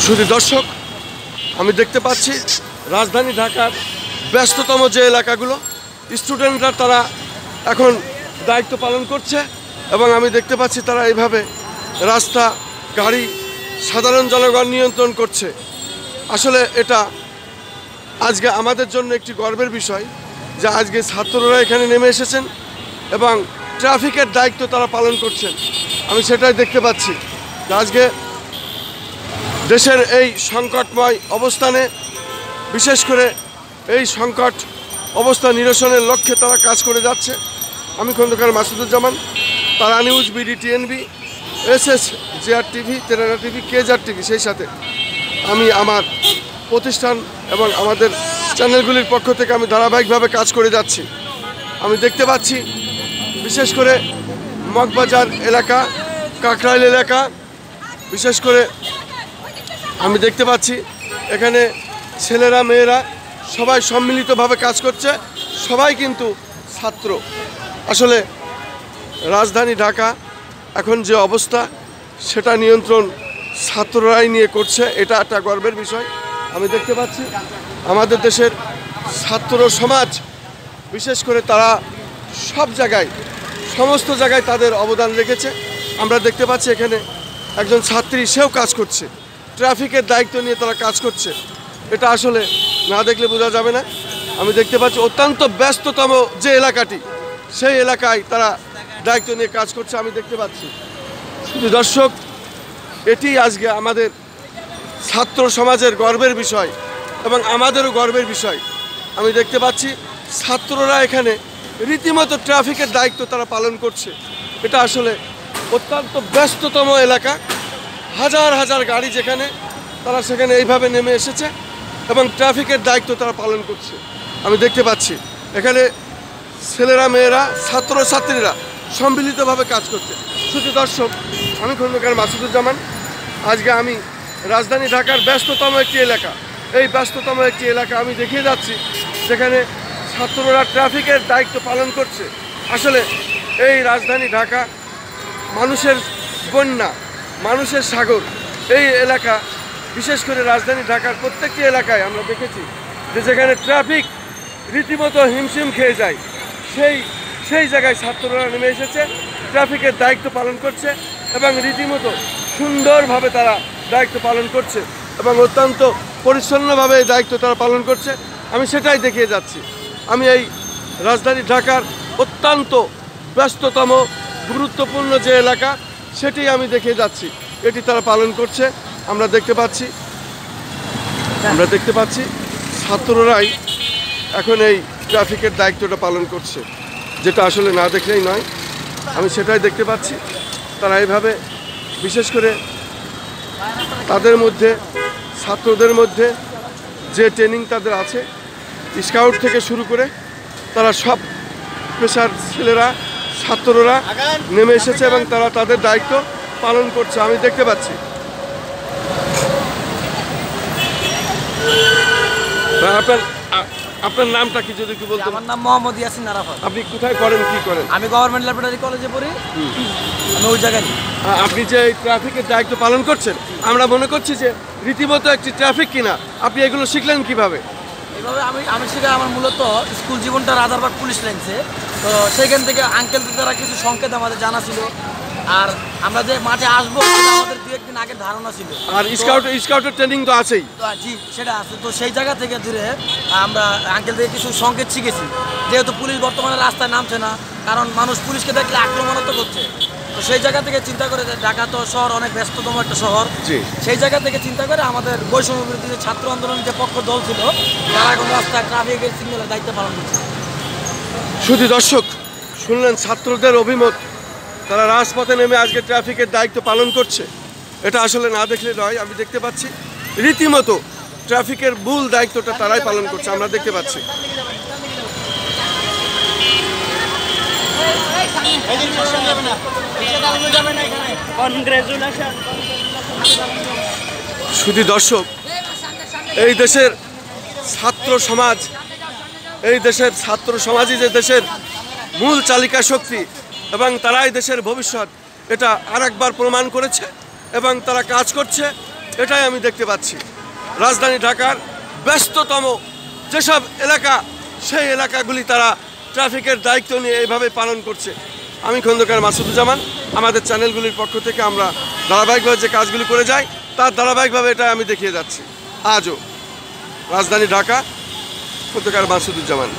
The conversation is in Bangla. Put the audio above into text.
শুধু দর্শক, আমি দেখতে পাচ্ছি রাজধানী ঢাকার ব্যস্ততম যে এলাকাগুলো স্টুডেন্টরা তারা এখন দায়িত্ব পালন করছে এবং আমি দেখতে পাচ্ছি তারা এইভাবে রাস্তা, গাড়ি, সাধারণ জনগণ নিয়ন্ত্রণ করছে। আসলে এটা আজকে আমাদের জন্য একটি গর্বের বিষয় যে আজকে ছাত্ররা এখানে নেমে এসেছেন এবং ট্রাফিকের দায়িত্ব তারা পালন করছেন। আমি সেটাই দেখতে পাচ্ছি যে আজকে দেশের এই সংকটময় অবস্থানে, বিশেষ করে এই সংকট অবস্থা নিরসনের লক্ষ্যে তারা কাজ করে যাচ্ছে। আমি Khandakar Masuduzzaman, Tara news, BD, TNB, SS, JR TV, তেরানা টিভি, কেজার টিভি, সেই সাথে আমি আমার প্রতিষ্ঠান এবং আমাদের চ্যানেলগুলির পক্ষ থেকে আমি ধারাবাহিকভাবে কাজ করে যাচ্ছি। আমি দেখতে পাচ্ছি বিশেষ করে মগবাজার এলাকা, কাকরাইল এলাকা, বিশেষ করে আমি দেখতে পাচ্ছি এখানে ছেলেরা, মেয়েরা সবাই সম্মিলিতভাবে কাজ করছে। সবাই কিন্তু ছাত্র। আসলে রাজধানী ঢাকা এখন যে অবস্থা, সেটা নিয়ন্ত্রণ ছাত্ররাই নিয়ে করছে। এটা একটা গর্বের বিষয়। আমি দেখতে পাচ্ছি আমাদের দেশের ছাত্র সমাজ, বিশেষ করে তারা সব জায়গায়, সমস্ত জায়গায় তাদের অবদান রেখেছে। আমরা দেখতে পাচ্ছি এখানে একজন ছাত্রী, সেও কাজ করছে, ট্রাফিকের দায়িত্ব নিয়ে তারা কাজ করছে। এটা আসলে না দেখলে বোঝা যাবে না। আমি দেখতে পাচ্ছি অত্যন্ত ব্যস্ততম যে এলাকাটি, সেই এলাকায় তারা দায়িত্ব নিয়ে কাজ করছে। আমি দেখতে পাচ্ছি। শুধু দর্শক, এটি আজকে আমাদের ছাত্র সমাজের গর্বের বিষয় এবং আমাদেরও গর্বের বিষয়। আমি দেখতে পাচ্ছি ছাত্ররা এখানে রীতিমতো ট্রাফিকের দায়িত্ব তারা পালন করছে। এটা আসলে অত্যন্ত ব্যস্ততম এলাকা, হাজার হাজার গাড়ি যেখানে, তারা সেখানে এইভাবে নেমে এসেছে এবং ট্রাফিকের দায়িত্ব তারা পালন করছে। আমি দেখতে পাচ্ছি এখানে ছেলেরা, মেয়েরা, ছাত্রছাত্রীরা সম্মিলিতভাবে কাজ করছে। শুধু দর্শক, আমি খন্দকার মাসুদুজ্জামান, আজকে আমি রাজধানী ঢাকার ব্যস্ততম একটি এলাকা, এই ব্যস্ততম একটি এলাকা আমি দেখিয়ে যাচ্ছি যেখানে ছাত্ররা ট্রাফিকের দায়িত্ব পালন করছে। আসলে এই রাজধানী ঢাকা মানুষের বন্যা, মানুষের সাগর। এই এলাকা, বিশেষ করে রাজধানী ঢাকার প্রত্যেকটি এলাকায় আমরা দেখেছি যে যেখানে ট্রাফিক রীতিমতো হিমশিম খেয়ে যায়, সেই জায়গায় ছাত্ররা নেমে এসেছে, ট্রাফিকের দায়িত্ব পালন করছে এবং রীতিমতো সুন্দরভাবে তারা দায়িত্ব পালন করছে এবং অত্যন্ত পরিচ্ছন্নভাবে এই দায়িত্ব তারা পালন করছে। আমি সেটাই দেখিয়ে যাচ্ছি। আমি এই রাজধানী ঢাকার অত্যন্ত ব্যস্ততম, গুরুত্বপূর্ণ যে এলাকা, সেটি আমি দেখিয়ে যাচ্ছি। এটি তারা পালন করছে। আমরা দেখতে পাচ্ছি ছাত্ররাই এখন এই ট্রাফিকের দায়িত্বটা পালন করছে, যেটা আসলে না দেখলেই নয়। আমি সেটাই দেখতে পাচ্ছি। তারা এইভাবে, বিশেষ করে তাদের মধ্যে, ছাত্রদের মধ্যে যে ট্রেনিং তাদের আছে, স্কাউট থেকে শুরু করে তারা সব পেশার ছেলেরা, ছাত্ররা নেমে এসেছে এবং তারা তাদের দায়িত্ব পালন করছে। আমি দেখতে পাচ্ছি। আপনার নামটা কি যদি একটু বলতেন? আমার নাম মোহাম্মদ ইয়াসিন আরাফাত। আপনি কোথায় করেন, কি করেন? আমি গভর্নমেন্ট ল্যাবরেটরি কলেজে পড়ি। আমি ওই জায়গায়। আপনি যে এই ট্রাফিকের দায়িত্ব পালন করছেন, আমরা মনে করছি যে রীতিমতো একটি ট্রাফিক কিনা, আপনি এগুলো শিখলেন কিভাবে? এইভাবে আমি শিখে, আমার মূলত স্কুল জীবনটা রাজারবাগ পুলিশ লাইনসে। তো সেইখান থেকে আঙ্কেলদের দ্বারা কিছু সংকেত আমাদের জানা ছিল, আর আমরা যে মাঠে আসবো আমাদের দু একদিন আগের ধারণা ছিল। আর স্কাউটের ট্রেনিং তো আছেই। জি, সেটা আছে। তো সেই জায়গা থেকে ধরে আমরা আঙ্কেল থেকে কিছু সংকেত শিখেছি। যেহেতু পুলিশ বর্তমানে রাস্তায় নামছে না, কারণ মানুষ পুলিশকে দেখলে আক্রমণাত্মক হচ্ছে। তো সেই জায়গা থেকে চিন্তা করে, ঢাকা তো শহর অনেক ব্যস্ততম একটা শহর, সেই জায়গা থেকে চিন্তা করে আমাদের বৈষম্য বিরোধী যে ছাত্র আন্দোলনের যে পক্ষ দল ছিল, তারা এখন রাস্তায় ট্রাফিকের সিগন্যালের দায়িত্ব পালন করছে। শুধু দর্শক, শুনলেন ছাত্রদের অভিমত। তারা রাজপথে নেমে আজকে ট্রাফিকের দায়িত্ব পালন করছে। এটা আসলে না দেখলে নয়। আমি দেখতে পাচ্ছি রীতিমতো ট্রাফিকের মূল দায়িত্বটা তারাই পালন করছে। আমরা দেখতে পাচ্ছি। শুধু দর্শক, এই দেশের ছাত্র সমাজই যে দেশের মূল চালিকা শক্তি এবং তারাই দেশের ভবিষ্যৎ, এটা আরেকবার প্রমাণ করেছে এবং তারা কাজ করছে এটাই আমি দেখতে পাচ্ছি। রাজধানী ঢাকার ব্যস্ততম যেসব এলাকা, সেই এলাকাগুলি তারা ট্রাফিকের দায়িত্ব নিয়ে এইভাবে পালন করছে। আমি খন্দকার মাসুদুজ্জামান, আমাদের চ্যানেলগুলির পক্ষ থেকে আমরা ধারাবাহিকভাবে যে কাজগুলি করে যাই তার ধারাবাহিকভাবে এটা আমি দেখিয়ে যাচ্ছি। আজও রাজধানী ঢাকা, খন্দকার মাসুদুজ্জামান।